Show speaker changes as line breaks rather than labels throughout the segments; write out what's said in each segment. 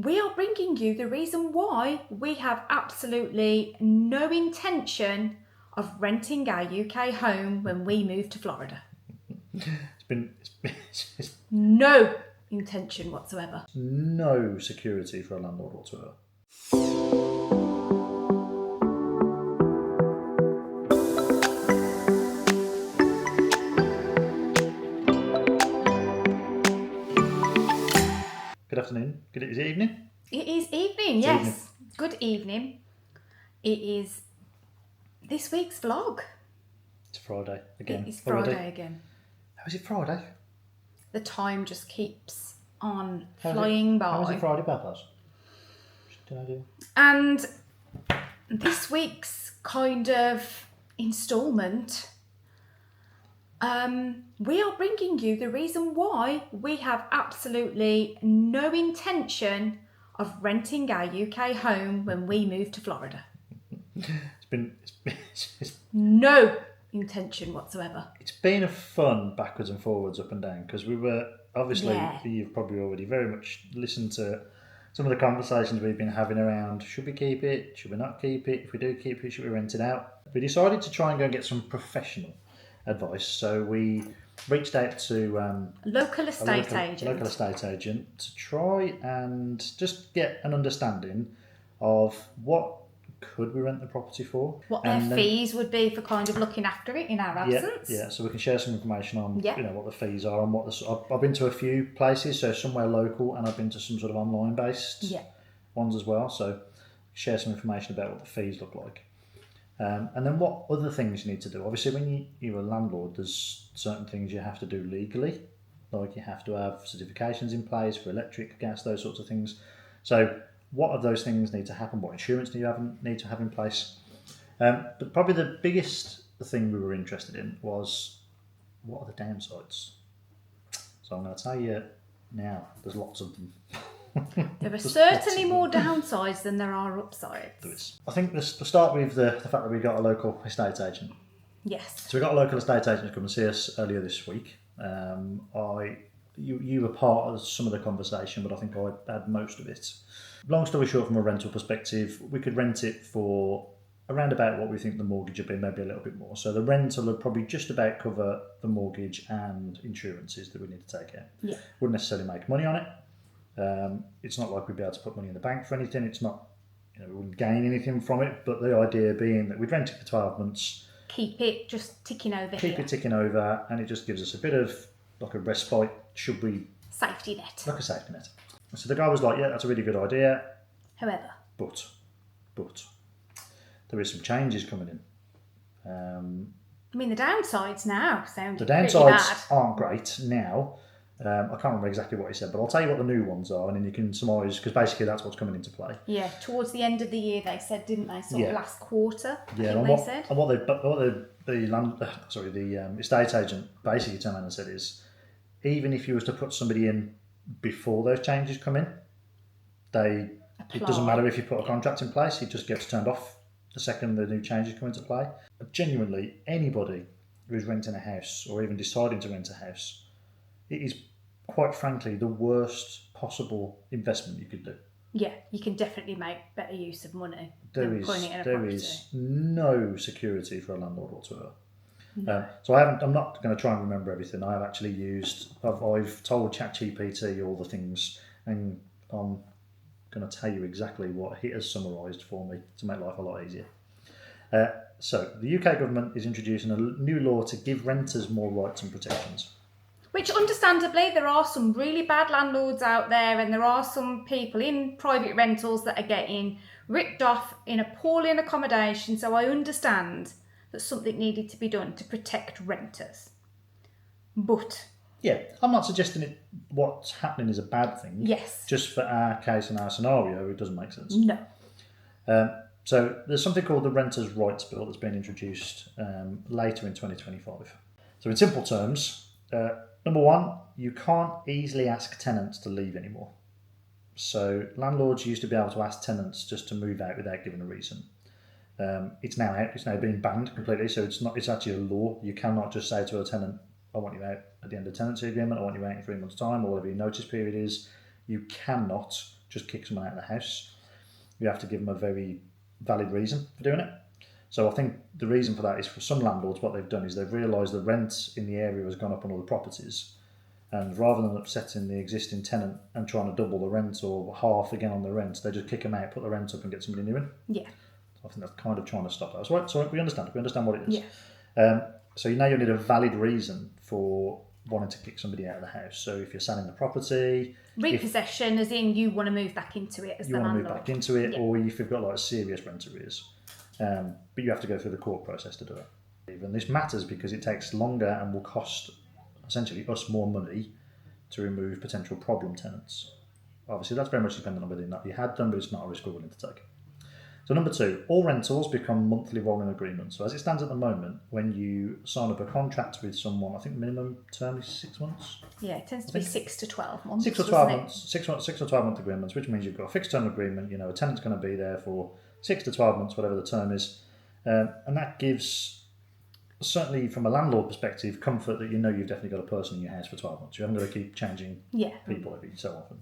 we are bringing you the reason why we have absolutely no intention of renting our UK home when we move to Florida.
It's
No intention whatsoever.
no security for a landlord whatsoever. Good afternoon. Is it evening?
It is evening,
It's
yes.
evening.
Good evening. It is this week's vlog.
It's Friday again.
It is
already.
Friday again.
How is it Friday?
The time just keeps on
How is
flying by.
How is it Friday, Babas? Did I do?
And this week's kind of instalment, we are bringing you the reason why we have absolutely no intention of renting our UK home when we move to Florida.
It's
No intention whatsoever.
been a fun backwards and forwards, up and down, because we were obviously,
Yeah.
You've probably already very much listened to some of the conversations we've been having around, should we keep it, should we not keep it, if we do keep it, should we rent it out? We decided to try and go and get some professional advice, so we reached out to
Local
a
estate agent.
local estate agent to try and just get an understanding of what could we rent the property for,
What their
and then,
fees would be for kind of looking after it in our absence.
Yeah, so we can share some information on
Yeah.
what the fees are and what I've been to a few places, so somewhere local, and I've been to some sort of online based ones as well. So share some information about what the fees look like, and then what other things you need to do. Obviously, when you're a landlord, there's certain things you have to do legally, like you have to have certifications in place for electric, gas, those sorts of things. So what of those things need to happen? What insurance do you need to have in place? But probably the biggest thing we were interested in was, what are the downsides? So I'm going to tell you now, there's lots of them.
There are
There's
certainly
lots of
more
them.
downsides than there are upsides.
I think let's start with the fact that we got a local estate agent.
Yes.
So we got a local estate agent to come and see us earlier this week. You were part of some of the conversation, but I think I had most of it. Long story short, from a rental perspective, we could rent it for around about what we think the mortgage would be, maybe a little bit more. So the rental would probably just about cover the mortgage and insurances that we need to take out.
Yeah.
Wouldn't necessarily make money on it. It's not like we'd be able to put money in the bank for anything. It's not, we wouldn't gain anything from it. But the idea being that we'd rent it for 12 months,
Keep it just ticking over
keep
here.
it ticking over, and it just gives us a bit of like a respite should we,
Safety net.
like a safety net. So the guy was like, yeah, that's a really good idea,
However,
but there is some changes coming in.
I mean, the downsides now sound
The
pretty
downsides
bad.
aren't great now. I can't remember exactly what he said, but I'll tell you what the new ones are, and then you can surmise, because basically that's what's coming into play.
Yeah, towards the end of the year, they said, didn't they? Sort of last quarter, I think
and
they said.
And what the estate agent basically turned around and said is, even if you was to put somebody in before those changes come in, it doesn't matter if you put a contract in place; it just gets turned off the second the new changes come into play. But genuinely, anybody who's renting a house or even deciding to rent a house, it is quite frankly the worst possible investment you could do.
Yeah, you can definitely make better use of money
There
than putting it in a property.
is no security for a landlord whatsoever.
No.
So I'm not going to try and remember everything. I've actually I've told ChatGPT all the things, and I'm going to tell you exactly what he has summarised for me to make life a lot easier. So the UK government is introducing a new law to give renters more rights and protections.
Which, understandably, there are some really bad landlords out there, and there are some people in private rentals that are getting ripped off in appalling accommodation. So I understand that something needed to be done to protect renters. But
yeah, I'm not suggesting what's happening is a bad thing.
Yes.
Just for our case and our scenario, it doesn't make sense.
No.
So there's something called the Renters' Rights Bill that's been introduced later in 2025. So in simple terms, number one, you can't easily ask tenants to leave anymore. So landlords used to be able to ask tenants just to move out without giving a reason. It's now out. It's now being banned completely. So it's actually a law. You cannot just say to a tenant, I want you out at the end of the tenancy agreement, I want you out in 3 months' time, or whatever your notice period is. You cannot just kick someone out of the house. You have to give them a very valid reason for doing it. So I think the reason for that is, for some landlords, what they've done is they've realised the rent in the area has gone up on all the properties, and rather than upsetting the existing tenant and trying to double the rent or half again on the rent, they just kick them out, put the rent up and get somebody new in.
Yeah.
I think that's kind of trying to stop that. So we understand what it is.
Yeah.
So now you need a valid reason for wanting to kick somebody out of the house. So if you're selling the property,
repossession, as in you want to move back into it as the landlord.
You want to move back into it, or if you've got like serious rent arrears. But you have to go through the court process to do it. And this matters because it takes longer and will cost essentially us more money to remove potential problem tenants. Obviously, that's very much dependent on whether or not you had them, but it's not a risk we're willing to take. So number 2, all rentals become monthly rolling agreements. So as it stands at the moment, when you sign up a contract with someone, I think minimum term is 6 months.
Yeah, it tends to be 6 to 12 months.
6 or 12 months. 6 or 12 month agreements, which means you've got a fixed term agreement. A tenant's going to be there for 6 to 12 months, whatever the term is, and that gives, certainly from a landlord perspective, comfort that you've definitely got a person in your house for 12 months. You haven't got to keep changing people every so often.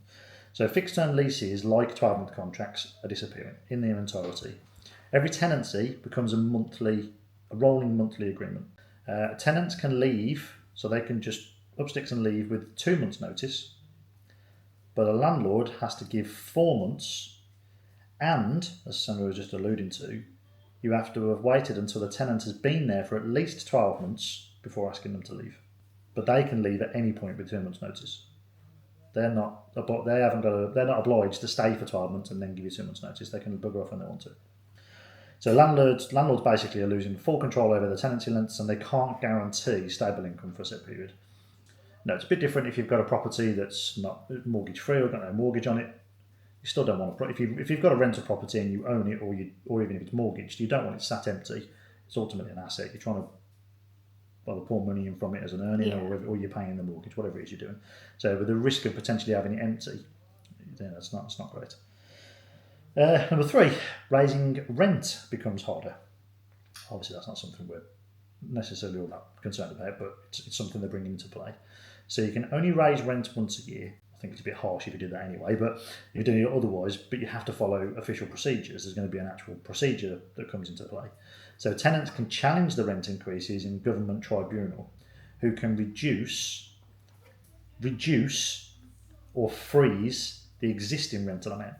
So fixed term leases, like 12-month contracts, are disappearing in their entirety. Every tenancy becomes a rolling monthly agreement. Tenants can leave, so they can just up sticks and leave with 2 months' notice, but a landlord has to give 4 months, and, as Sandra was just alluding to, you have to have waited until the tenant has been there for at least 12 months before asking them to leave. But they can leave at any point with 2 months' notice. They're not obliged to stay for 12 months and then give you 2 months' notice. They can bugger off when they want to. So landlords basically are losing full control over the tenancy lengths, and they can't guarantee stable income for a set period. No, it's a bit different if you've got a property that's not mortgage free or got no mortgage on it. You still don't want to. If you've got a rental property and you own it, or even if it's mortgaged, you don't want it sat empty. It's ultimately an asset. You're trying to either pour money in from it as an earning, or you're paying the mortgage, whatever it is you're doing. So with the risk of potentially having it empty, it's not great. Number 3, raising rent becomes harder. Obviously, that's not something we're necessarily all that concerned about, but it's something they're bringing into play. So you can only raise rent once a year. I think it's a bit harsh if you did that anyway, but if you're doing it otherwise, but you have to follow official procedures. There's going to be an actual procedure that comes into play. So tenants can challenge the rent increases in government tribunal, who can reduce or freeze the existing rental amount.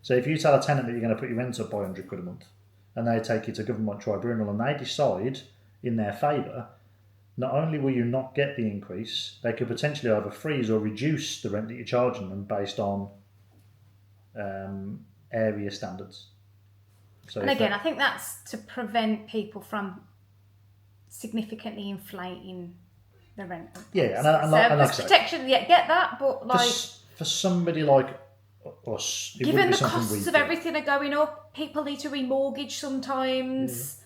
So if you tell a tenant that you're going to put your rent up by £100 a month, and they take you to government tribunal and they decide in their favour, not only will you not get the increase, they could potentially either freeze or reduce the rent that you're charging them based on area standards. So
and again, I think that's to prevent people from significly inflating the rent.
Yeah, and
there's protection, get that, but
for somebody like us,
given the costs of everything are going up, people need to remortgage sometimes.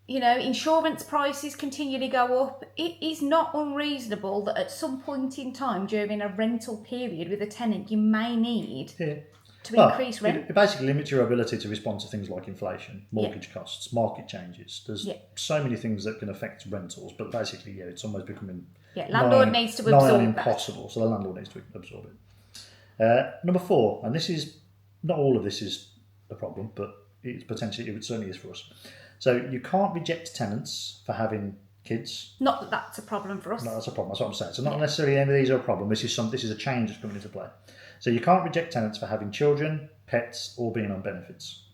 Insurance prices continually go up. It is not unreasonable that at some point in time during a rental period with a tenant, you may need to increase rent.
It basically limits your ability to respond to things like inflation, mortgage costs, market changes. There's so many things that can affect rentals, but basically, it's almost becoming
landlord needs to absorb
impossible.
That.
So the landlord needs to absorb it. Number 4, and this is not all of this is a problem, but it certainly is for us. So you can't reject tenants for having kids.
Not that that's a problem for us.
No, that's a problem. That's what I'm saying. So not necessarily any of these are a problem. This is a change that's coming into play. So you can't reject tenants for having children, pets, or being on benefits.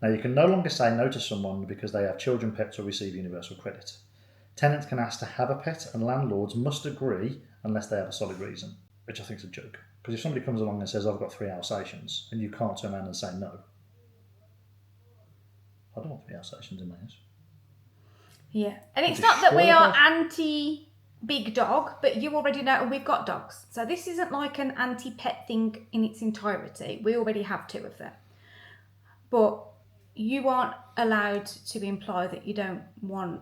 Now you can no longer say no to someone because they have children, pets, or receive universal credit. Tenants can ask to have a pet, and landlords must agree unless they have a solid reason, which I think is a joke. Because if somebody comes along and says, I've got 3 Alsatians, and you can't turn around and say no, I don't want 3 Alsatians in my house.
Yeah, and it's not that we are anti-big dog, but you already know we've got dogs. So this isn't like an anti-pet thing in its entirety. We already have 2 of them. But you aren't allowed to imply that you don't want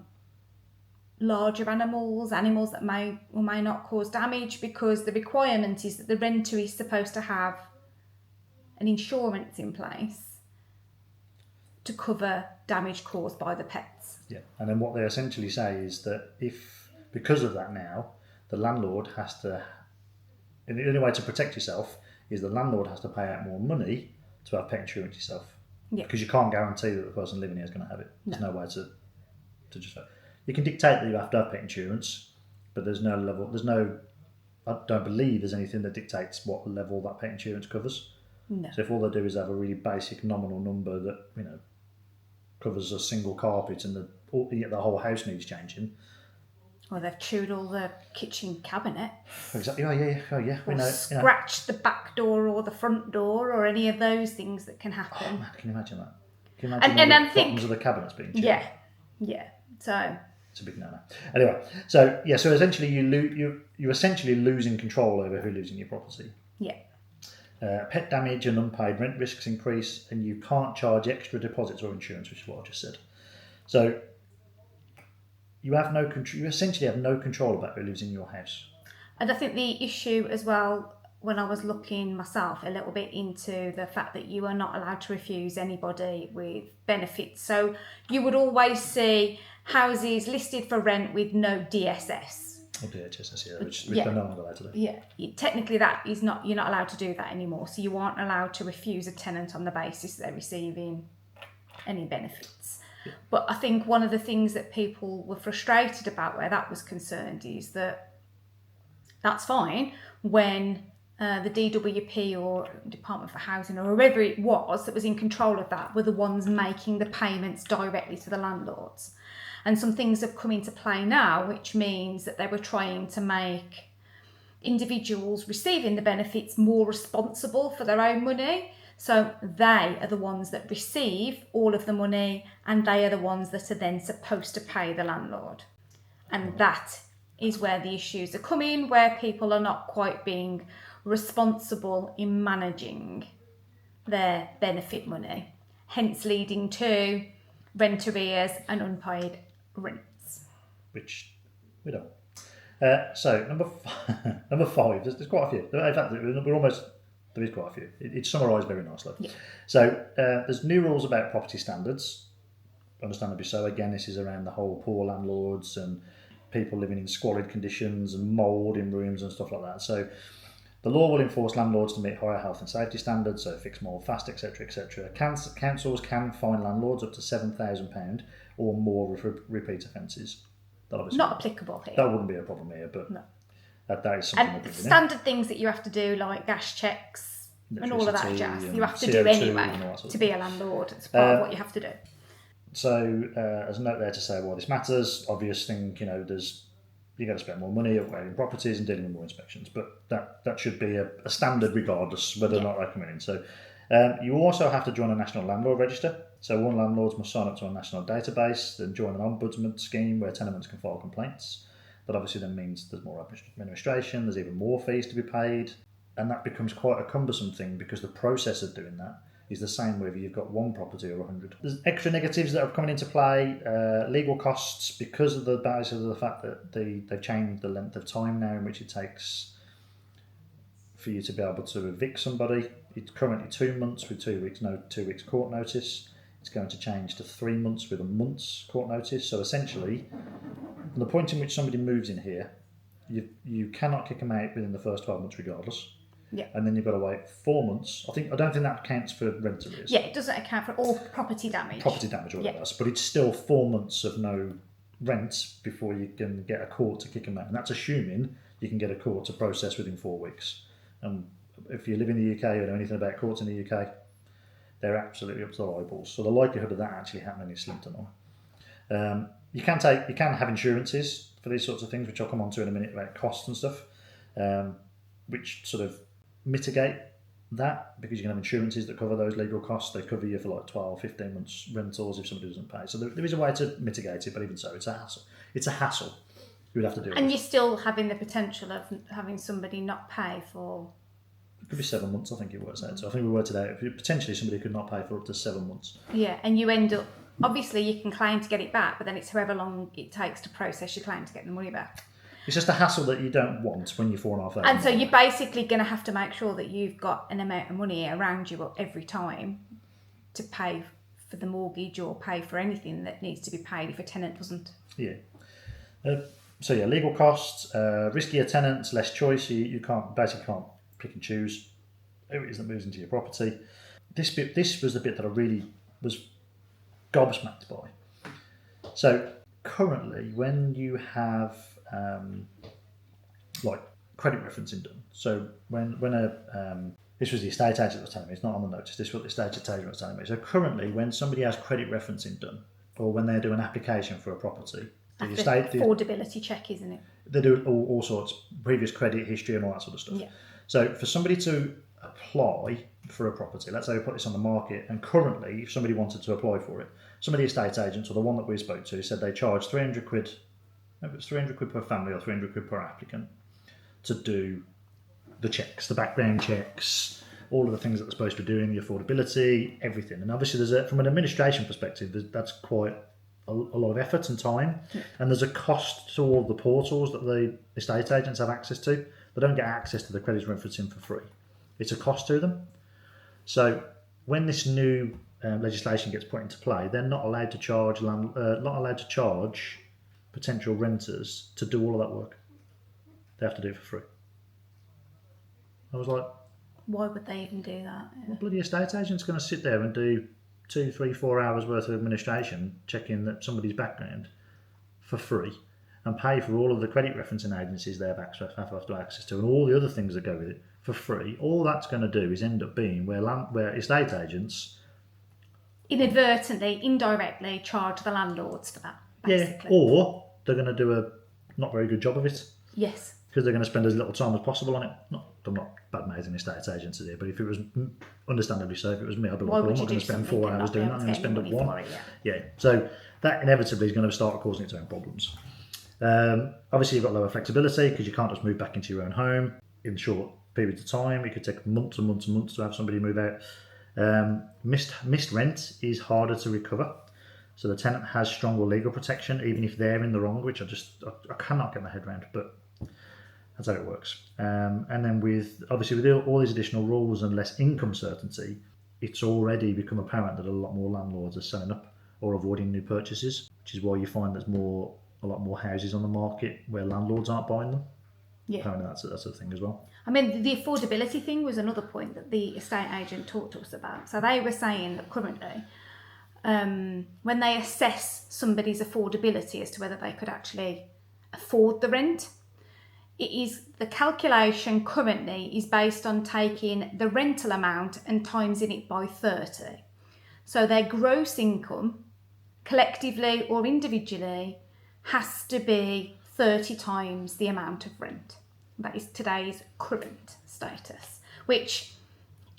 larger animals that may or may not cause damage, because the requirement is that the renter is supposed to have an insurance in place to cover damage caused by the pets.
Yeah, and then what they essentially say is that because of that now, the landlord has to, the only way to protect yourself is the landlord has to pay out more money to have pet insurance yourself.
Yeah.
Because you can't guarantee that the person living here is going to have it. There's no way to just... You can dictate that you have to have pet insurance, but there's no level... I don't believe there's anything that dictates what level that pet insurance covers.
No.
So if all they do is have a really basic nominal number that, covers a single carpet and the whole house needs changing...
Or they've chewed all the kitchen cabinet.
Exactly. Oh yeah.
Or scratched the back door or the front door or any of those things that can happen.
Oh man, can you imagine that? Can you imagine the bottoms of the cabinets being chewed?
Yeah. So
it's a big no-no. Anyway, so essentially you're essentially losing control over who lives in your property.
Yeah.
Pet damage and unpaid rent risks increase, and you can't charge extra deposits or insurance, which is what I just said. So you have no control. You essentially have no control about who lives in your house.
And I think the issue as well, when I was looking myself a little bit into the fact that you are not allowed to refuse anybody with benefits. So you would always see houses listed for rent with no DSS.
Or DHSS, which they're no longer allowed to do.
Yeah, technically you're not allowed to do that anymore. So you aren't allowed to refuse a tenant on the basis that they're receiving any benefits. But I think one of the things that people were frustrated about where that was concerned is that that's fine when the DWP or Department for Housing or whoever it was that was in control of that were the ones making the payments directly to the landlords. And some things have come into play now, which means that they were trying to make individuals receiving the benefits more responsible for their own money. So they are the ones that receive all of the money and they are the ones that are then supposed to pay the landlord. And that is where the issues are coming, where people are not quite being responsible in managing their benefit money, hence leading to rent arrears and unpaid rents.
Which we don't. So number five, there's quite a few. In fact, there is quite a few. It's summarised very nicely.
Yeah.
So there's new rules about property standards, understandably so. Again, this is around the whole poor landlords and people living in squalid conditions and mould in rooms and stuff like that. So the law will enforce landlords to meet higher health and safety standards, so fix mould fast, etc., etc. Councils can fine landlords up to £7,000 or more with repeat offences.
Not applicable here.
That wouldn't be a problem here, but
no.
That is something.
And standard things that you have to do, like gas checks and all of that jazz, you have to do anyway to be a landlord. It's part of what you have to do.
So, as a note there to say why this matters, obvious thing, you got to spend more money upgrading properties and dealing with more inspections, but that should be a standard regardless whether or not they come in. So, you also have to join a national landlord register. So, all landlords must sign up to a national database, then join an ombudsman scheme where tenants can file complaints. That obviously then means there's more administration, there's even more fees to be paid, and that becomes quite a cumbersome thing because the process of doing that is the same whether you've got one property or 100. There's extra negatives that have come into play, legal costs because of the basis of the fact that they've changed the length of time now in which it takes for you to be able to evict somebody. It's currently 2 months with 2 weeks, 2 weeks court notice. It's going to change to 3 months with a month's court notice. So essentially, from the point in which somebody moves in here, you cannot kick them out within the first 12 months regardless.
Yeah.
And then you've got to wait 4 months. I don't think that counts for rent arrears.
Yeah, it doesn't account for all property damage.
Property damage or whatever else. But it's still 4 months of no rent before you can get a court to kick them out. And that's assuming you can get a court to process within 4 weeks. And if you live in the UK or know anything about courts in the UK, they're absolutely up to their eyeballs. So the likelihood of that actually happening is slim to none. You can have insurances for these sorts of things, which I'll come on to in a minute about costs and stuff, which sort of mitigate that because you can have insurances that cover those legal costs. They cover you for like 12, 15 months rentals if somebody doesn't pay. So there is a way to mitigate it, but even so, it's a hassle. It's a hassle you would have to do.
And you're still having the potential of having somebody not pay for...
It could be 7 months, I think it works out. So I think we worked it out. Potentially somebody could not pay for up to 7 months.
Yeah, and you end up... Obviously, you can claim to get it back, but then it's however long it takes to process your claim to get the money back.
It's just a hassle that you don't want when you're £4,500.
And so you're basically going to have to make sure that you've got an amount of money around you every time to pay for the mortgage or pay for anything that needs to be paid if a tenant doesn't.
Yeah. Legal costs, riskier tenants, less choice. You can't pick and choose who it is that moves into your property. This was the bit that I really was gobsmacked by. So currently, when you have like credit referencing done, so when this was the estate agent that was telling me, it's not on the notice, this is what the estate agent was telling me. So currently, when somebody has credit referencing done, or when they do an application for a property,
the affordability check, isn't it?
They do all sorts, previous credit history and all that sort of stuff.
Yeah.
So for somebody to apply for a property, let's say we put this on the market, and currently, if somebody wanted to apply for it, some of the estate agents, or the one that we spoke to, said they charge 300 quid, maybe it's 300 quid per family or 300 quid per applicant to do the checks, the background checks, all of the things that they're supposed to be doing, the affordability, everything. And obviously, from an administration perspective, that's quite a lot of effort and time. Yeah. And there's a cost to all the portals that the estate agents have access to. They don't get access to the credit referencing for free. It's a cost to them. So when this new legislation gets put into play, they're not allowed to charge potential renters to do all of that work. They have to do it for free. I was like,
why would they even do that?
Well, bloody estate agent's going to sit there and do 2, 3, 4 hours worth of administration, checking that somebody's background for free, and pay for all of the credit referencing agencies they have access to, and all the other things that go with it for free. All that's going to do is end up being where estate agents
inadvertently, indirectly charge the landlords for that, basically.
Yeah, or they're going to do a not very good job of it.
Yes.
Because they're going to spend as little time as possible on it. I'm not bad-mouthing estate agents here, but if it was, understandably so, if it was me, I'd be like, well, I'm not going to spend 4 hours doing that, I'm going to spend up one. Yeah, so that inevitably is going to start causing its own problems. Obviously, you've got lower flexibility because you can't just move back into your own home in short periods of time. It could take months and months and months to have somebody move out. Missed rent is harder to recover. So the tenant has stronger legal protection, even if they're in the wrong, which I cannot get my head around, but that's how it works. And then with all these additional rules and less income certainty, it's already become apparent that a lot more landlords are selling up or avoiding new purchases, which is why you find there's a lot more houses on the market where landlords aren't buying them. Yeah. Apparently that's a thing as well.
I mean, the affordability thing was another point that the estate agent talked to us about. So they were saying that currently, when they assess somebody's affordability as to whether they could actually afford the rent, the calculation currently is based on taking the rental amount and timesing it by 30. So their gross income, collectively or individually, has to be 30 times the amount of rent. That is today's current status, which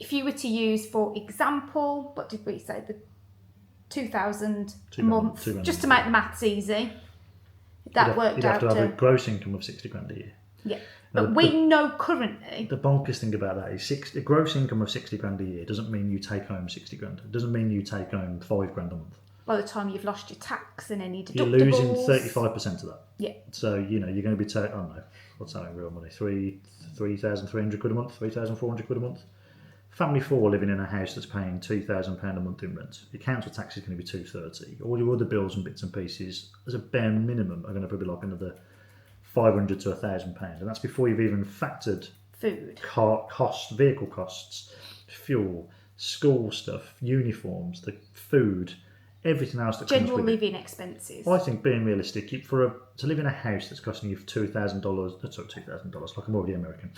if you were to use, for example, what did we say, the 2,000 a month, just to make the maths easy, that worked out
you'd have to have a gross income of 60 grand a year.
Yeah, but we know currently...
The bonkers thing about that is a gross income of 60 grand a year doesn't mean you take home 60 grand. It doesn't mean you take home 5 grand a month.
By the time you've lost your tax and any deductibles...
You're losing 35% of that.
Yeah.
So, you're going to be taking, I don't know, what's that in real money? 3,300 quid a month, 3,400 quid a month. Family 4 living in a house that's paying £2,000 a month in rent. Your council tax is going to be £230. All your other bills and bits and pieces, as a bare minimum, are going to be like another £500 to £1,000, and that's before you've even factored
food,
costs, vehicle costs, fuel, school stuff, uniforms, the food, everything else that
general
comes with
living expenses.
I think, being realistic, to live in a house that's costing you $2,000, that's not $2,000, like I'm already American.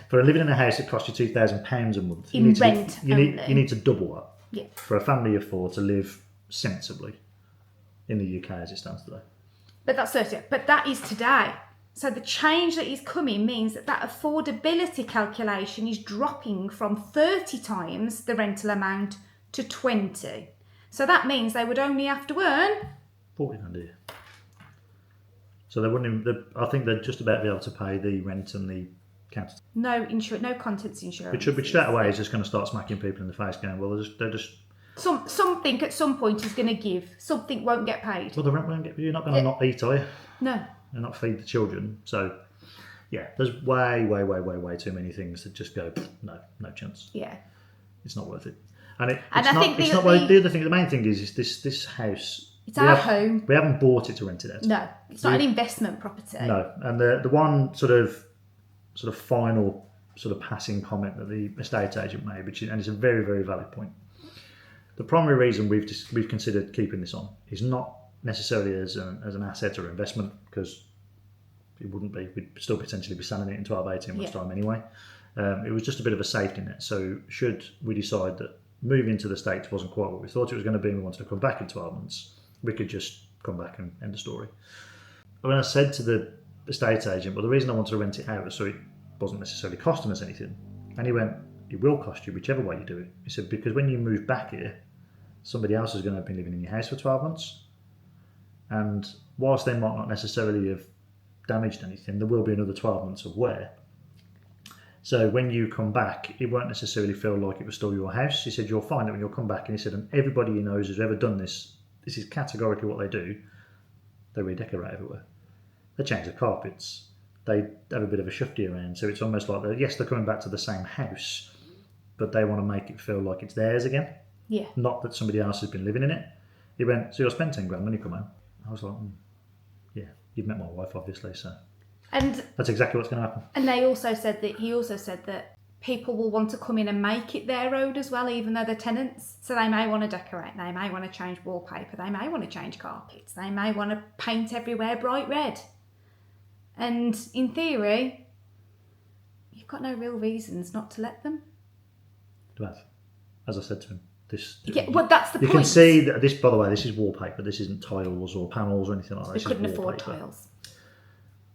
For living in a house that costs you £2,000 a month,
you
need to double that.
Yeah.
For a family of 4 to live sensibly in the UK as it stands today.
But that's 30. But that is today. So the change that is coming means that affordability calculation is dropping from 30 times the rental amount to 20. So that means they would only have to earn
40 grand a year. So they wouldn't even, I think they'd just about be able to pay the rent and the council.
No contents insurance.
Which straight away is just going to start smacking people in the face, going, well, they're just
something at some point is going to give. Something won't get paid.
Well, the rent won't get. You're not going to not eat, are you?
No.
And not feed the children. So, yeah, there's way too many things that just go, no chance.
Yeah.
It's not worth it.
The
main thing is this house.
It's our home.
We haven't bought it to rent it out.
No, it's not an investment property.
No, and the one sort of final sort of passing comment that the estate agent made, and it's a very, very valid point. The primary reason we've considered keeping this on is not necessarily as an asset or investment, because it wouldn't be. We'd still potentially be selling it in 12, 18 months' time anyway. It was just a bit of a safety net. So should we decide that moving to the States wasn't quite what we thought it was going to be and we wanted to come back in 12 months, we could just come back and end the story. When I said to the estate agent, well, the reason I wanted to rent it out was so it wasn't necessarily costing us anything. And he went, it will cost you whichever way you do it. He said, because when you move back here, somebody else is going to have been living in your house for 12 months. And whilst they might not necessarily have damaged anything, there will be another 12 months of wear. So when you come back, it won't necessarily feel like it was still your house. He said, you'll find that when you'll come back, and he said, and everybody he knows who's ever done this is categorically what they do. They redecorate everywhere. They change the carpets. They have a bit of a shufty around. So it's almost like, they're coming back to the same house, but they want to make it feel like it's theirs again.
Yeah.
Not that somebody else has been living in it. He went, so you'll spend 10 grand when you come home. I was like, yeah, you've met my wife, obviously, so.
And
that's exactly what's going to happen.
And he also said that people will want to come in and make it their own as well, even though they're tenants. So they may want to decorate, they may want to change wallpaper, they may want to change carpets, they may want to paint everywhere bright red. And in theory, you've got no real reasons not to let them.
As I said to him,
that's the point.
You can see that this, by the way, this is wallpaper. This isn't tiles or panels or anything like that.
We couldn't afford tiles.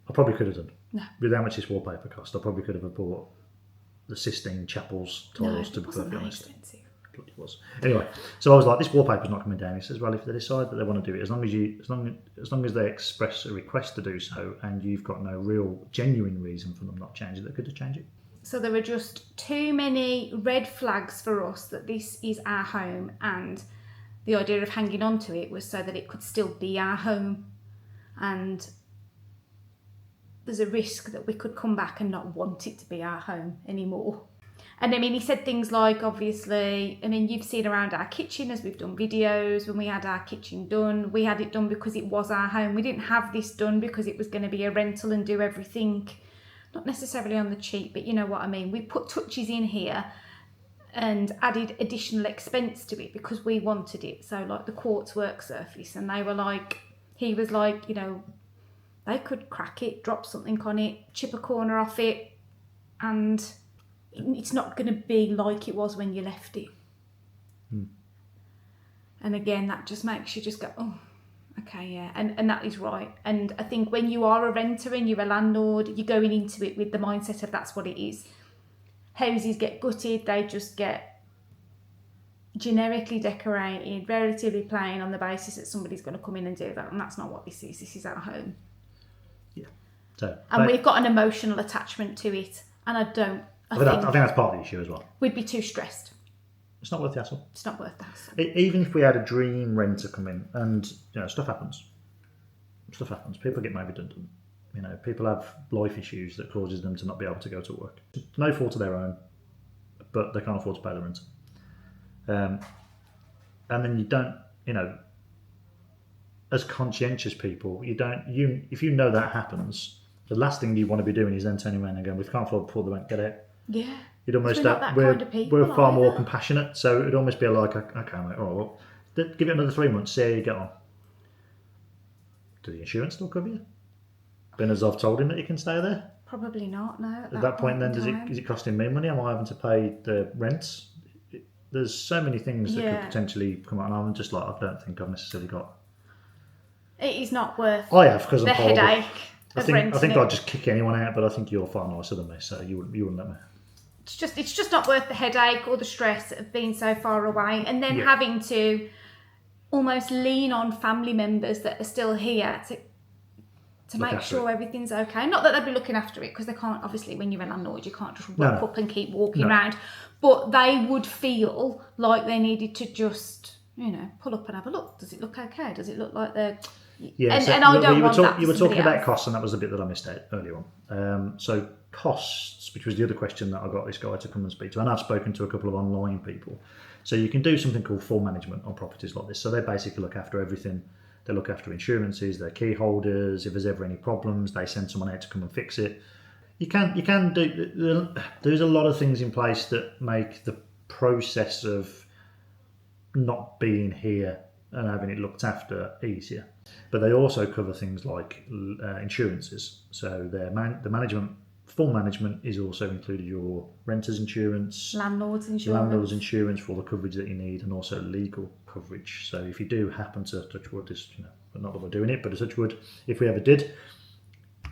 I probably could have done.
No.
With how much this wallpaper cost, I probably could have bought the Sistine Chapel's tiles, to be perfectly honest.
Expensive.
It was. Anyway, so I was like, this wallpaper's not coming down. He says, well, if they decide that they want to do it, as long as they express a request to do so, and you've got no real genuine reason for them not changing it, they could just change it.
So there were just too many red flags for us that this is our home, and the idea of hanging on to it was so that it could still be our home. And there's a risk that we could come back and not want it to be our home anymore. And I mean, he said things like, obviously, I mean, you've seen around our kitchen as we've done videos. When we had our kitchen done, we had it done because it was our home. We didn't have this done because it was going to be a rental and do everything, not necessarily on the cheap, but you know what I mean. We put touches in here and added additional expense to it because we wanted it. So like the quartz work surface, and he was like, you know, they could crack it, drop something on it, chip a corner off it, and it's not going to be like it was when you left it. And again, that just makes you just go, oh, okay, yeah. And that is right. And I think when you are a renter and you're a landlord, you're going into it with the mindset of that's what it is. Houses get gutted, they just get generically decorated, relatively plain, on the basis that somebody's going to come in and do that. And that's not what this is. This is our home.
Yeah. So,
and we've got an emotional attachment to it. And I think
that's part of the issue as well.
We'd be too stressed.
It's not worth the hassle.
It's not worth the hassle.
Even if we had a dream renter come in, and you know, stuff happens. Stuff happens. People get made redundant. You know, people have life issues that causes them to not be able to go to work. No fault of their own, but they can't afford to pay the rent. And then you don't, you know, as conscientious people, if you know that happens, the last thing you want to be doing is then turning around and going, we can't afford to afford the rent, get out.
Yeah.
You'd almost
we're
far more compassionate, so it'd almost be like, okay, mate, well, give it another 3 months, see how you get on. Do the insurance still cover you? Ben, as I've told him that he can stay there?
Probably not, no.
At that point then, is it costing me money? Am I having to pay the rents? There's so many things that could potentially come out, and I'm just like, I don't think I've necessarily got...
It is not worth
I have, because I'm horrible.
Headache
I think I'd just kick anyone out, but I think you're far nicer than me, so you wouldn't let me.
It's just not worth the headache or the stress of being so far away, and then having to almost lean on family members that are still here to make sure everything's okay. Not that they'd be looking after it, because they can't, obviously, when you're a landlord, you can't just rock up and keep walking around. But they would feel like they needed to just, you know, pull up and have a look. Does it look okay? Does it look like they're...
Yeah,
and I don't want that.
You were talking about costs, and that was the bit that I missed out earlier on. So costs, which was the other question that I got this guy to come and speak to, and I've spoken to a couple of online people. So you can do something called full management on properties like this. So they basically look after everything. They look after insurances, their key holders. If there's ever any problems, they send someone out to come and fix it. You can do. There's a lot of things in place that make the process of not being here and having it looked after easier. But they also cover things like insurances. So the management, full management is also included your renters insurance, landlords insurance for all the coverage that you need, and also legal coverage. So if you do happen to touch wood, not that we're doing it, but touch wood, if we ever did,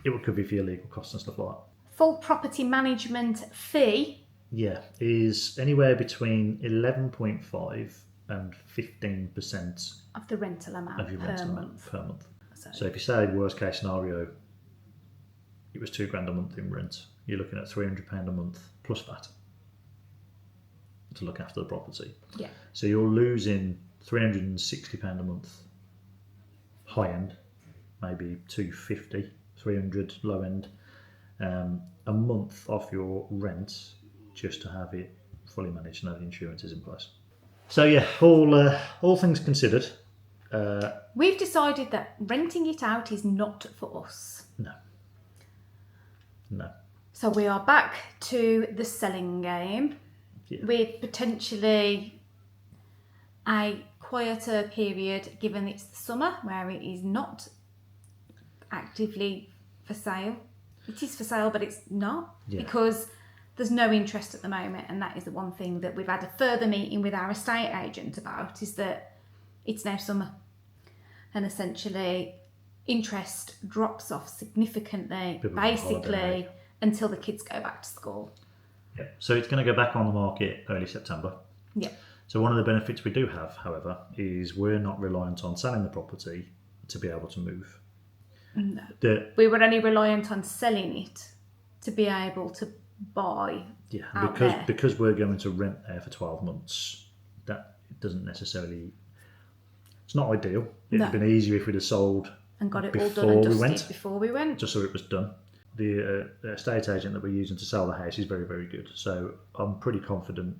it would cover you for your legal costs and stuff like that.
Full property management fee.
Yeah, is anywhere between 11.5 and 15%
of the rental amount
of your rental amount per month. So if you say worst case scenario, it was £2,000 a month in rent, you're looking at £300 a month plus VAT to look after the property.
Yeah.
So you're losing £360 a month high end, maybe 250, 300 low end, a month off your rent just to have it fully managed and have the insurances in place. So yeah, all things considered,
we've decided that renting it out is not for us.
No.
So we are back to the selling game, with potentially a quieter period, given it's the summer where it is not actively for sale. It is for sale, but it's not because there's no interest at the moment, and that is the one thing that we've had a further meeting with our estate agent about, is that it's now summer and essentially interest drops off significantly, basically until the kids go back to school.
Yeah. So it's going to go back on the market early September.
Yeah.
So one of the benefits we do have, however, is we're not reliant on selling the property to be able to move.
No. We were only reliant on selling it to be able to buy.
Yeah,
because
we're going to rent there for 12 months, that doesn't necessarily, it's not ideal. It'd have been easier if we'd have sold
and got it all done and dusted before we went.
Just so it was done. The estate agent that we're using to sell the house is very, very good. So I'm pretty confident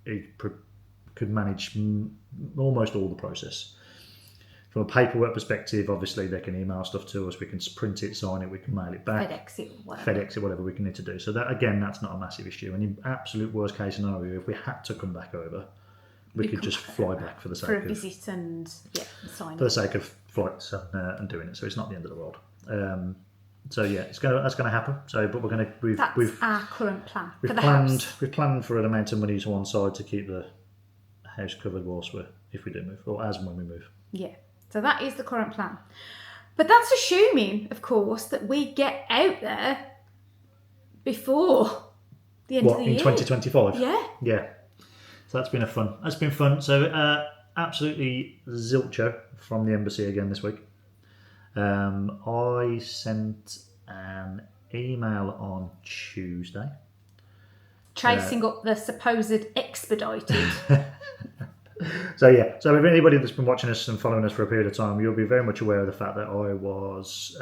he could manage almost all the process. From a paperwork perspective, obviously they can email stuff to us, we can print it, sign it, we can mail it back.
FedEx it,
whatever we can need to do. So that, again, that's not a massive issue. And in absolute worst case scenario, if we had to come back over, we could just fly back for the sake of...
For a visit and sign
for the sake of flights and doing it. So it's not the end of the world. So yeah, that's going to happen. So, but
that's our current plan
for the house. We've planned for an amount of money to one side to keep the house covered if we do move, or as and when we move.
Yeah. So that is the current plan. But that's assuming, of course, that we get out there before the end of the year.
In 2025?
Yeah.
Yeah. So that's been fun. So absolutely zilcho from the embassy again this week. I sent an email on Tuesday.
Chasing up the supposed expedited.
So if anybody that's been watching us and following us for a period of time, you'll be very much aware of the fact that I was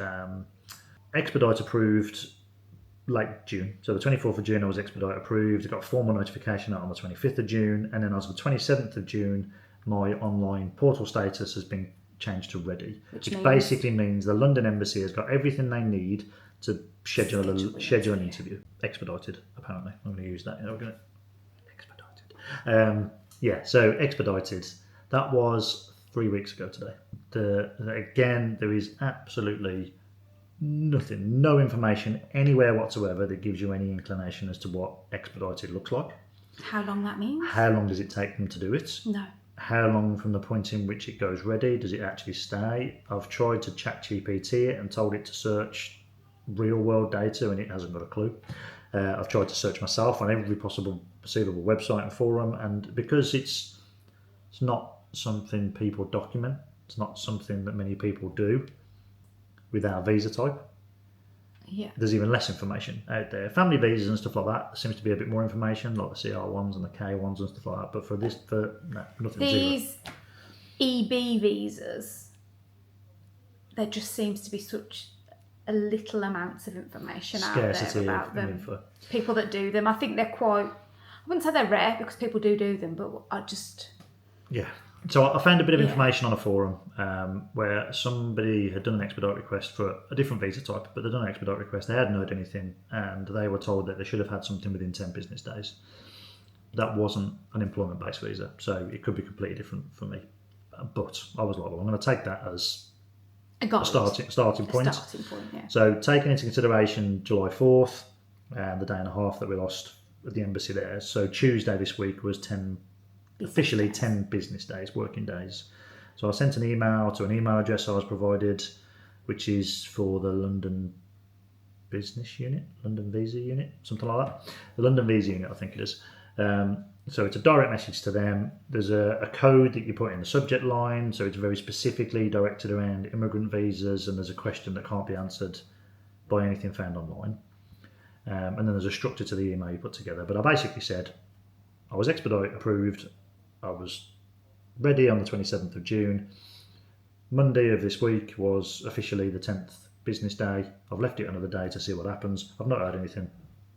expedite approved late June. So the 24th of June I was expedite approved. I got a formal notification out on the 25th of June, and then as of the 27th of June my online portal status has been changed to ready, which basically means the London embassy has got everything they need to schedule an interview. Expedited, apparently. I'm going to use that. Expedited. So expedited. That was 3 weeks ago today. Again, there is absolutely nothing, no information anywhere whatsoever that gives you any inclination as to what expedited looks like.
How long that means?
How long does it take them to do it?
No.
How long from the point in which it goes ready? Does it actually stay? I've tried to chat GPT it and told it to search real world data, and it hasn't got a clue. I've tried to search myself on every possible perceivable website and forum, and because it's not something people document, it's not something that many people do with our visa type.
Yeah.
There's even less information out there. Family visas and stuff like that, there seems to be a bit more information, like the CR1s and the K1s and stuff like that. But nothing.
These EB visas, there just seems to be such a little amounts of information
Scarcity
out there about them.
Info.
People that do them, I think they're quite. I wouldn't say they're rare because people do them, but I just.
Yeah. So I found a bit of information on a forum where somebody had done an expedite request for a different visa type, but they'd done an expedite request. They hadn't heard anything, and they were told that they should have had something within 10 business days. That wasn't an employment-based visa, so it could be completely different for me. But I was like, well, I'm going to take that as a starting point. So taking into consideration July 4th and the day and a half that we lost at the embassy there. So Tuesday this week was 10 business days, working days. So I sent an email to an email address I was provided, which is for the London Business Unit, London Visa Unit, something like that. The London Visa Unit, I think it is. So it's a direct message to them. There's a code that you put in the subject line, so it's very specifically directed around immigrant visas, and there's a question that can't be answered by anything found online. And then there's a structure to the email you put together. But I basically said I was expedite approved. I was ready on the 27th of June. Monday of this week was officially the 10th business day. I've left it another day to see what happens. I've not heard anything.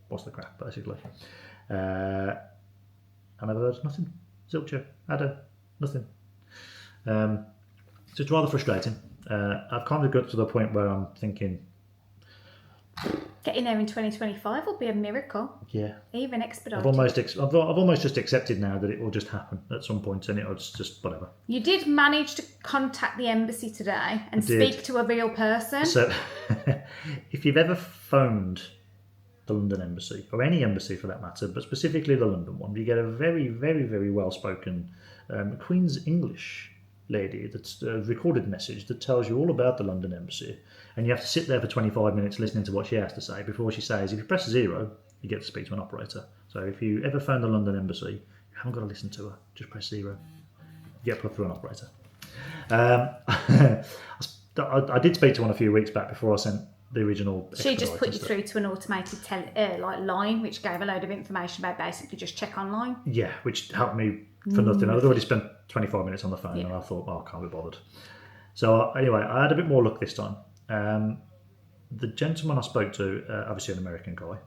What's the crap, basically? And I've heard nothing. Zilcher, Ada, nothing. So it's rather frustrating. I've kind of got to the point where I'm thinking,
getting there in 2025 will be a miracle.
Yeah.
Even expedited.
I've almost just accepted now that it will just happen at some point, and it's just whatever.
You did manage to contact the embassy today and speak to a real person.
So, if you've ever phoned the London embassy, or any embassy for that matter, but specifically the London one, you get a very, very, very well-spoken Queen's English lady that's a recorded message that tells you all about the London embassy, and you have to sit there for 25 minutes listening to what she has to say before she says, if you press 0, you get to speak to an operator. So if you ever phone the London embassy, you haven't got to listen to her, just press 0. You get put through an operator. I did speak to one a few weeks back before I sent the original.
She just put you through to an automated line, which gave a load of information about basically just check online. Yeah,
which helped me for nothing. I'd already spent 25 minutes on the phone, and I thought, I can't be bothered. So anyway, I had a bit more luck this time. The gentleman I spoke to, obviously an American guy,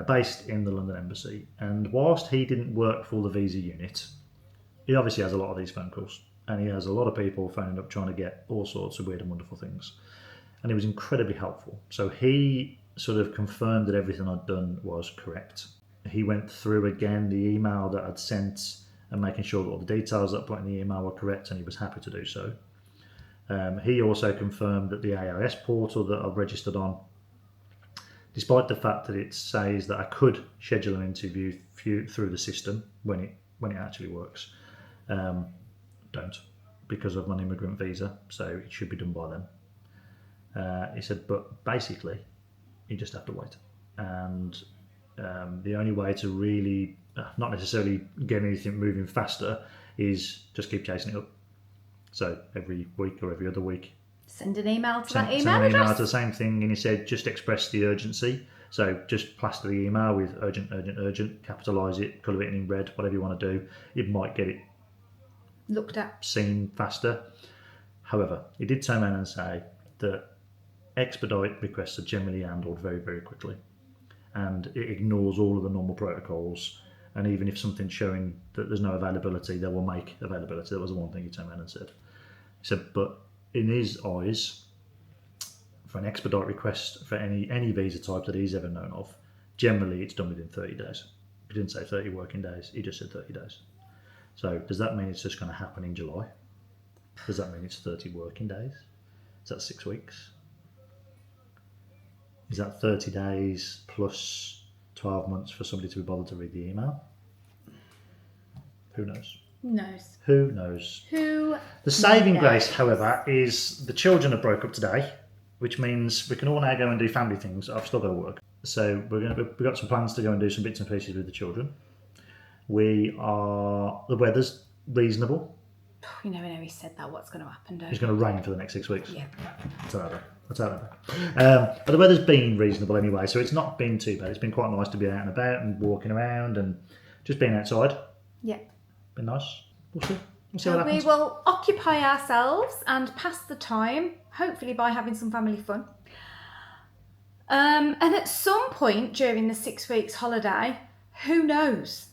based in the London embassy, and whilst he didn't work for the visa unit, he obviously has a lot of these phone calls, and he has a lot of people phoning up trying to get all sorts of weird and wonderful things. And he was incredibly helpful. So he sort of confirmed that everything I'd done was correct. He went through again the email that I'd sent and making sure that all the details that I put in the email were correct, and he was happy to do so. He also confirmed that the AIS portal that I've registered on, despite the fact that it says that I could schedule an interview through the system when it actually works, don't, because of my immigrant visa, so it should be done by them. He said, but basically, you just have to wait. And the only way to really, not necessarily get anything moving faster, is just keep chasing it up. So every week or every other week.
Send an email to that email address.
Send an email to the same thing, and he said, just express the urgency. So just plaster the email with urgent, urgent, urgent, capitalise it, colour it in red, whatever you want to do. It might get it
looked at,
seen faster. However, he did turn around and say that expedite requests are generally handled very, very quickly, and it ignores all of the normal protocols, and even if something's showing that there's no availability, they will make availability. That was the one thing he turned around and said. He said, but in his eyes, for an expedite request for any visa type that he's ever known of, generally it's done within 30 days. He didn't say 30 working days, he just said 30 days. So does that mean it's just going to happen in July? Does that mean it's 30 working days? Is that 6 weeks? Is that 30 days plus 12 months for somebody to be bothered to read the email? Who knows? Who knows? The saving grace, however, is the children have broke up today, which means we can all now go and do family things. I've still got to work. So we've got some plans to go and do some bits and pieces with the children. The weather's reasonable.
You never know, he said that. What's going to happen, don't you?
It's going to rain for the next 6 weeks.
Yeah.
That's how but the weather's been reasonable anyway, so it's not been too bad. It's been quite nice to be out and about and walking around and just being outside.
Yeah.
Been nice. We'll see what happens.
We will occupy ourselves and pass the time, hopefully by having some family fun. And at some point during the 6 weeks holiday, who knows?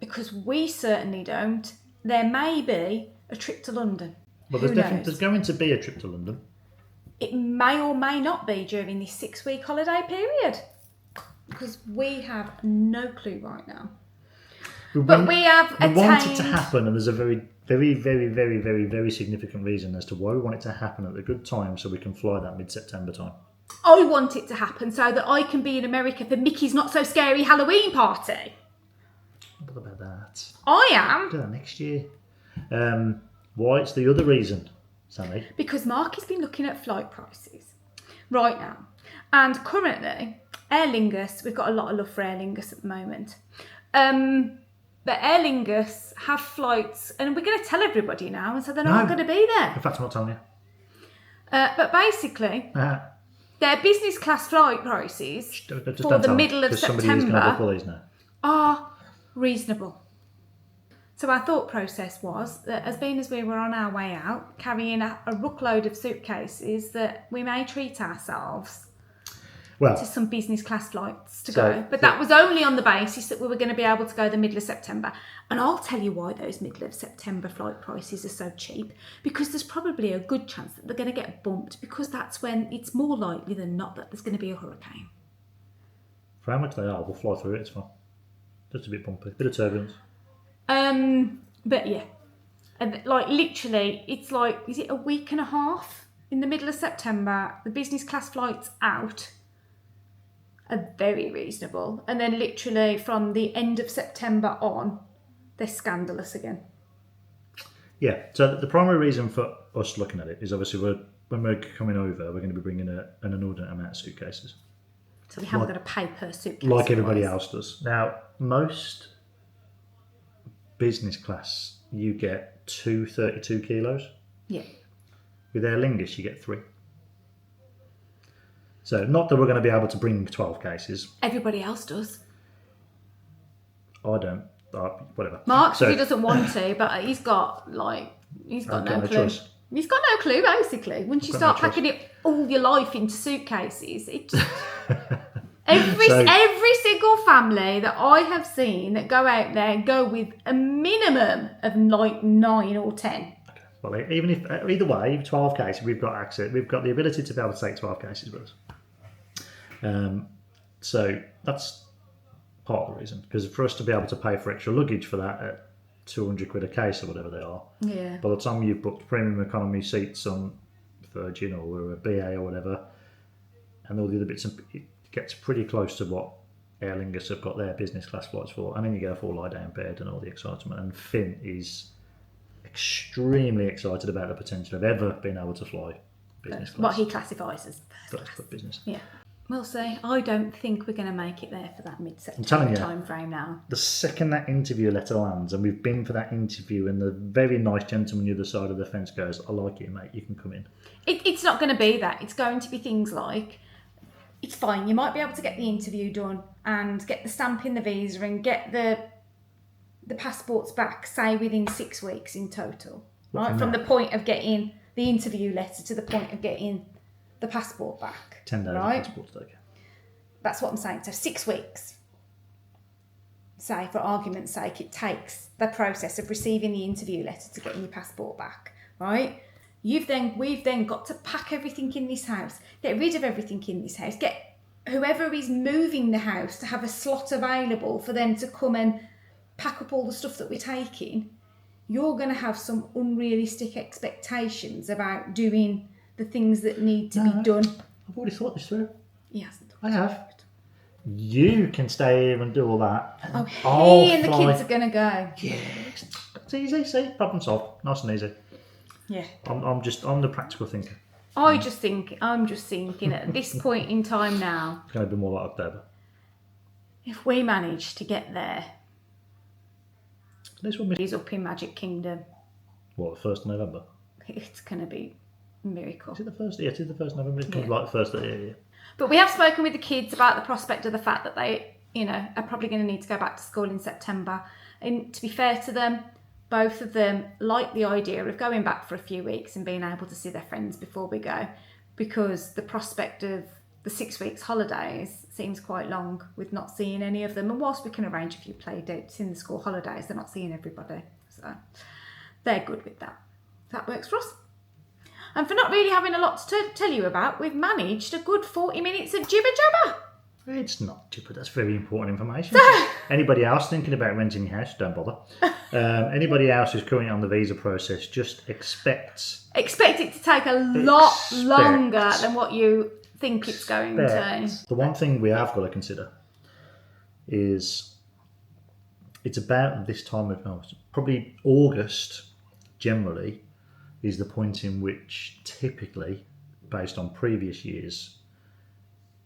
Because we certainly don't. there may be a trip to London.
Well,
Who knows?
there's going to be a trip to London.
It may or may not be during this 6-week holiday period, because we have no clue right now. We want it to happen, and there's a very, very, very, very, very, very significant reason as to why we want it to happen at a good time, so we can fly that mid-September time. I want it to happen so that I can be in America for Mickey's Not So Scary Halloween party.
What about that?
I am.
Do that next year. Why? It's the other reason, Sammy.
Because Mark has been looking at flight prices right now. And currently, Aer Lingus, we've got a lot of love for Aer Lingus at the moment. But Aer Lingus have flights, and we're going to tell everybody now, and so they're not going to be there.
In fact, I'm not telling you.
But basically, their business class flight prices for the middle of September are reasonable. So our thought process was that as being as we were on our way out, carrying a ruckload of suitcases, that we may treat ourselves to some business class flights to go. But that was only on the basis that we were going to be able to go the middle of September. And I'll tell you why those middle of September flight prices are so cheap. Because there's probably a good chance that they're going to get bumped, because that's when it's more likely than not that there's going to be a hurricane.
For how much they are, we'll fly through it, it's fine. Just a bit bumpy, bit of turbulence.
But yeah, and like literally, it's like, is it a week and a half in the middle of September? The business class flights out are very reasonable, and then literally from the end of September on, they're scandalous again.
Yeah. So the primary reason for us looking at it is obviously when we're coming over, we're going to be bringing an inordinate amount of suitcases.
So we haven't got to pay per suitcase,
like everybody else does. Now, most business class, you get 2 32 kilos.
Yeah.
With Aer Lingus, you get 3. So, not that we're going to be able to bring 12 cases.
Everybody else does.
I don't. Whatever.
Mark says he doesn't want to, but he's got no clue.
Choice.
He's got no clue, basically. Once you start packing all your life into suitcases, it just... Every single family that I have seen that go out there go with a minimum of like 9 or 10.
Okay. Well, even if either way, 12 cases, we've got access. We've got the ability to be able to take 12 cases with us. So that's part of the reason, because for us to be able to pay for extra luggage for that at 200 quid a case or whatever they are.
Yeah.
By the time you've booked premium economy seats on Virgin or a BA or whatever, and all the other bits, it gets pretty close to what Aer Lingus have got their business class flights for, and then you go for lie down bed and all the excitement. And Finn is extremely excited about the potential of ever being able to fly business class.
What he classifies as first class
business.
Yeah. We'll see. I don't think we're going to make it there for that mid-September time frame now.
The second that interview letter lands, and we've been for that interview, and the very nice gentleman on the other side of the fence goes, I like you, mate, you can come in.
It's not going to be that. It's going to be things like, it's fine, you might be able to get the interview done and get the stamp in the visa and get the passports back, say within 6 weeks in total. Right? From the point of getting the interview letter to the point of getting the passport back.
10 days
right?
of passport to take.
That's what I'm saying. So 6 weeks. Say, for argument's sake, it takes the process of receiving the interview letter to getting your passport back, right? We've then got to pack everything in this house, get rid of everything in this house, get whoever is moving the house to have a slot available for them to come and pack up all the stuff that we're taking. You're going to have some unrealistic expectations about doing the things that need to be done.
I've already thought this through.
He hasn't.
I have. You can stay here and do all that.
Oh, he and the kids are going to go.
Yeah, it's easy. See, problem solved. Nice and easy.
Yeah.
I'm the practical thinker.
I'm just thinking at this point in time now.
It's going to be more like October.
If we manage to get there,
This one
he's up in Magic Kingdom.
What, the 1st of November?
It's going to be a miracle.
Is it the 1st? Yeah, it is the 1st of November. It comes like the 1st of the year.
But we have spoken with the kids about the prospect of the fact that they, are probably going to need to go back to school in September. And to be fair to them, both of them like the idea of going back for a few weeks and being able to see their friends before we go, because the prospect of the 6 weeks holidays seems quite long with not seeing any of them. And whilst we can arrange a few play dates in the school holidays, they're not seeing everybody. So they're good with that. That works for us. And for not really having a lot to tell you about, we've managed a good 40 minutes of jibber jabber.
It's not jibber, that's very important information. Anybody else thinking about renting your house, don't bother. Anybody else who's currently on the visa process, just expect
it to take a lot longer than what you think it's going to.
The one thing we have got to consider is it's about this time of probably August generally is the point in which typically, based on previous years,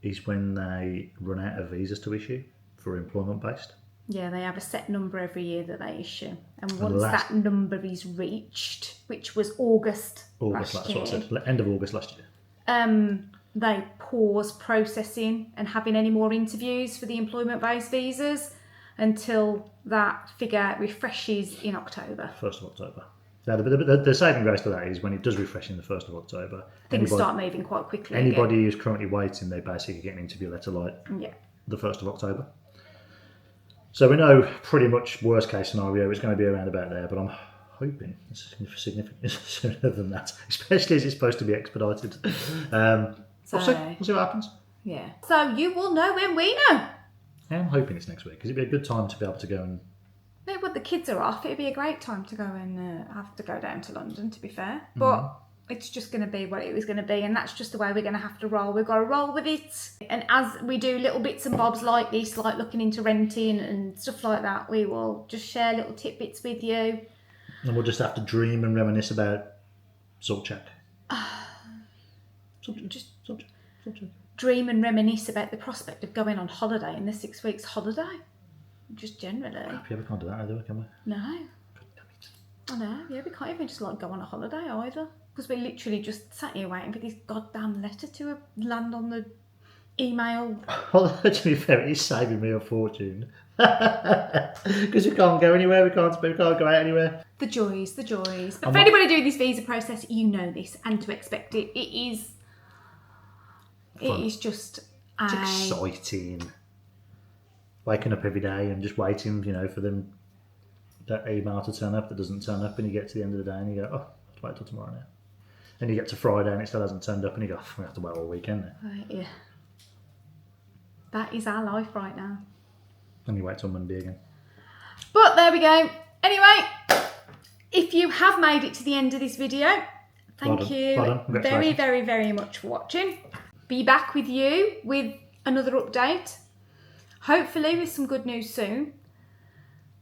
is when they run out of visas to issue for employment based.
Yeah, they have a set number every year that they issue. And once that number is reached, which was August last year. That's what I said,
end of August last year.
They pause processing and having any more interviews for the employment-based visas until that figure refreshes in October.
1st of October. Now, the saving grace to that is when it does refresh in the 1st of October.
Things start moving quite quickly.
Anybody who's currently waiting, they basically get an interview letter like the 1st of October. So we know pretty much worst case scenario it's going to be around about there, but I'm hoping it's significantly sooner than that, especially as it's supposed to be expedited. We'll see what happens.
Yeah. So you will know when we know.
Yeah, I'm hoping it's next week because it'd be a good time to be able to go and...
No, but the kids are off. It'd be a great time to go and have to go down to London, to be fair. But it's just going to be what it was going to be, and that's just the way we're going to have to roll. We've got to roll with it. And as we do little bits and bobs like this, like looking into renting and stuff like that, we will just share little tidbits with you.
And we'll just have to dream and reminisce about Subject.
Dream and reminisce about the prospect of going on holiday in the 6 weeks holiday. Just generally.
We can't do that either, can we?
No. I know, yeah, we can't even just like go on a holiday either. Because we're literally just sat here waiting for this goddamn letter to land on the email.
Well, to be fair, it's saving me a fortune. Because we can't go anywhere, we can't go out anywhere. The joys. But for anybody doing this visa process, you know this and to expect it. It is just
it's
exciting. Waking up every day and just waiting, for them, that email to turn up that doesn't turn up, and you get to the end of the day and you go, oh, I'll have to wait till tomorrow now. Then you get to Friday and it still hasn't turned up and you go, we have to wait all weekend now.
Right, yeah. That is our life right now.
And you wait till Monday again.
But there we go. Anyway, if you have made it to the end of this video, thank you very, very, very much for watching. Be back with you with another update. Hopefully with some good news soon.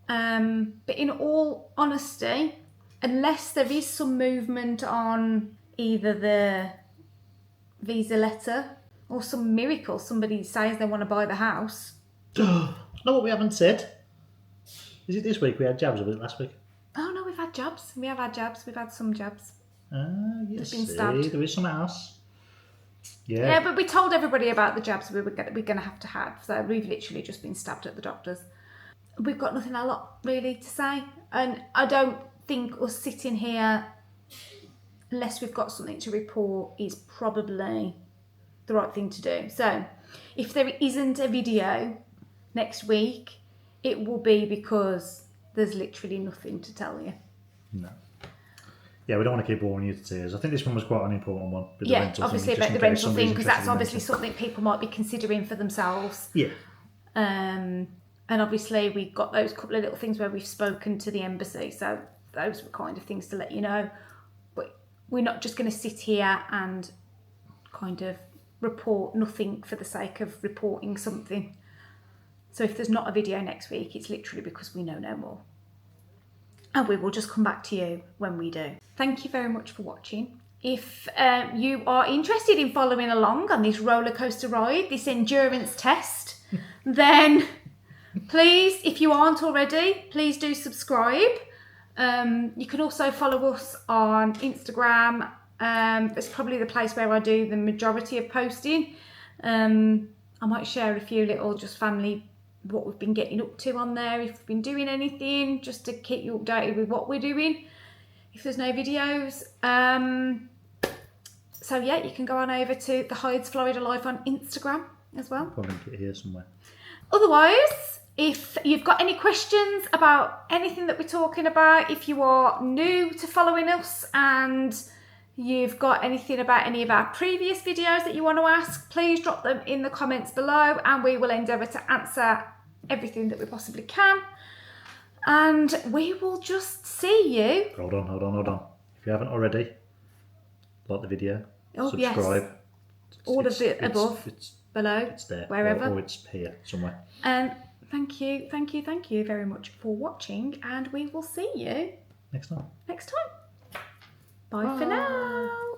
But in all honesty, unless there is some movement on either the visa letter or some miracle, somebody says they want to buy the house.
No, what we haven't said. Is it this week we had jabs or was it last week?
Oh no, we've had jabs. We have had jabs. We've had some jabs.
Yes, there is some else.
Yeah, but we told everybody about the jabs we're going to have. So we've literally just been stabbed at the doctors. We've got nothing a lot really to say. And I don't think us sitting here, unless we've got something to report, is probably the right thing to do. So if there isn't a video next week, it will be because there's literally nothing to tell you.
No. Yeah, we don't want to keep boring you to tears. I think this one was quite an important one. With
obviously about the rental thing, because that's obviously something people might be considering for themselves.
Yeah.
And obviously we got those couple of little things where we've spoken to the embassy, so those were kind of things to let you know. But we're not just going to sit here and kind of report nothing for the sake of reporting something. So if there's not a video next week, it's literally because we know no more. And we will just come back to you when we do. Thank you very much for watching. If you are interested in following along on this roller coaster ride, this endurance test, then please, if you aren't already, please do subscribe. You can also follow us on Instagram. It's probably the place where I do the majority of posting. I might share a few little just family, what we've been getting up to on there, if we've been doing anything, just to keep you updated with what we're doing, if there's no videos. So yeah, you can go on over to the Hides Florida Life on Instagram as well.
Probably link it here somewhere.
Otherwise, if you've got any questions about anything that we're talking about, if you are new to following us and you've got anything about any of our previous videos that you want to ask, please drop them in the comments below and we will endeavour to answer everything that we possibly can. And we will just see you.
Hold on. If you haven't already, like the video, subscribe.
Yes. All of the above, below,
it's there,
wherever.
or it's here somewhere.
Thank you very much for watching, and we will see you
Next time.
Bye for now.